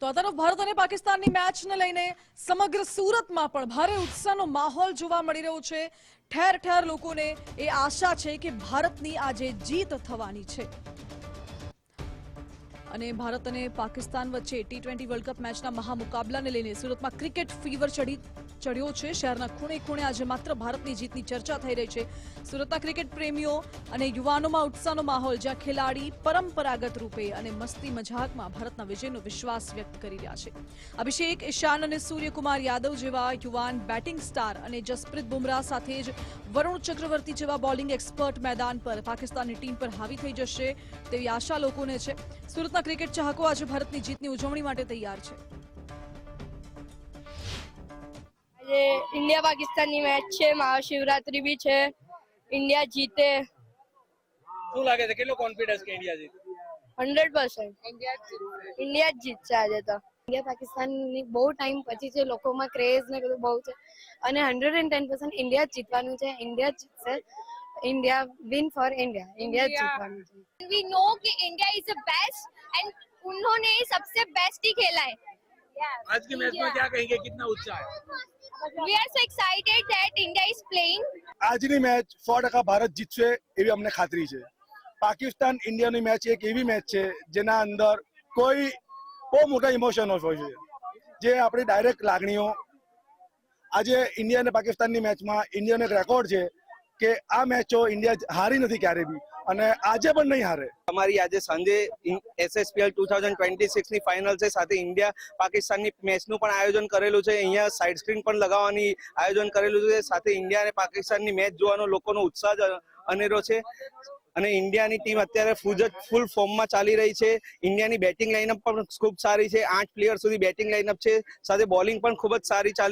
તો આ તરફ ભારત અને પાકિસ્તાનની મેચને લઈને સમગ્ર સુરતમાં પણ ભારે ઉત્સાહનો માહોલ જોવા મળી રહ્યો છે। ઠેર ઠેર લોકોને એ આશા છે કે ભારતની આજે જીત થવાની છે અને ભારત અને પાકિસ્તાન વચ્ચે T20 વર્લ્ડ કપ મેચના મહામુકાબલાને લઈને સુરતમાં ક્રિકેટ ફીવર ચડ્યો છે। શહેરના ખૂણે ખૂણે આજે માત્ર ભારતની જીતની ચર્ચા થઈ રહી છે। સુરતના ક્રિકેટ પ્રેમીઓ અને યુવાનોમાં ઉત્સાહનો માહોલ, જ્યાં ખેલાડી પરંપરાગત રૂપે અને મસ્તી મજાકમાં ભારતના વિજયનો વિશ્વાસ વ્યક્ત કરી રહ્યા છે। અભિષેક, ઈશાન અને સૂર્યકુમાર યાદવ જેવા યુવાન બેટિંગ સ્ટાર અને જસપ્રીત બુમરાહ સાથે જ વરુણ ચક્રવર્તી જેવા બોલિંગ એક્સપર્ટ મેદાન પર પાકિસ્તાનની ટીમ પર હાવી થઈ જશે તેવી આશા લોકોને છે। સુરતના ક્રિકેટ ચાહકો આજે ભારતની જીતની ઉજવણી માટે તૈયાર છે। આજે ઇન્ડિયા પાકિસ્તાનની મેચ છે, મહાશિવરાત્રી બી છે। ઇન્ડિયા જીતે। શું લાગે છે, કેટલો કોન્ફિડન્સ કે ઇન્ડિયા જીતે? 100% ઇન્ડિયા જ જીતશે આજે તો। ઇન્ડિયા પાકિસ્તાનની બહુ ટાઈમ પછી છે, લોકોમાં ક્રેઝ ને બધું બહુ છે અને 110% ઇન્ડિયા જ જીતવાનું છે। ઇન્ડિયા જીતશે। India win for India. India જ જીતવાનું છે। We know कि India is the best and उन्होंने सबसे बेस्ट ही खेला है। आज की मैच में क्या कहेंगे, कितना उत्साह है? We are so excited that India is playing. આજની મેચ 100% ભારત જીતશે એવી અમને ખાતરી છે। પાકિસ્તાન ઇન્ડિયાની મેચ એક એવી મેચ છે જેના અંદર કોઈ બહુ મોટા ઇમોશનો હોય છે, જે આપણી ડાયરેક્ટ લાગણીઓ। આજે ઇન્ડિયા અને પાકિસ્તાનની મેચમાં ઇન્ડિયાનો એક રેકોર્ડ છે કે આ મેચો ઇન્ડિયા હારી નથી ક્યારે બી અને આજે પણ નહીં હારે। हमारी आज संजय SSPL 2026 ની ફાઇનલ છે, સાથે ઇન્ડિયા પાકિસ્તાનની મેચનું પણ આયોજન કરેલું છે। અહીંયા સાઇડ સ્ક્રીન પણ લગાવવાની આયોજન કરેલું છે, સાથે ઇન્ડિયા અને પાકિસ્તાનની મેચ જોવાનો લોકોનો ઉત્સાહ અનેરો છે અને ઇન્ડિયાની ટીમ અત્યારે ફૂલ ફોર્મમાં ચાલી રહી છે। ઇન્ડિયાની બેટિંગ લાઇનઅપ પણ ખૂબ સારી છે, 8 પ્લેયર સુધી બેટિંગ લાઇનઅપ છે, સાથે બોલિંગ પણ ખૂબ જ સારી ચાલી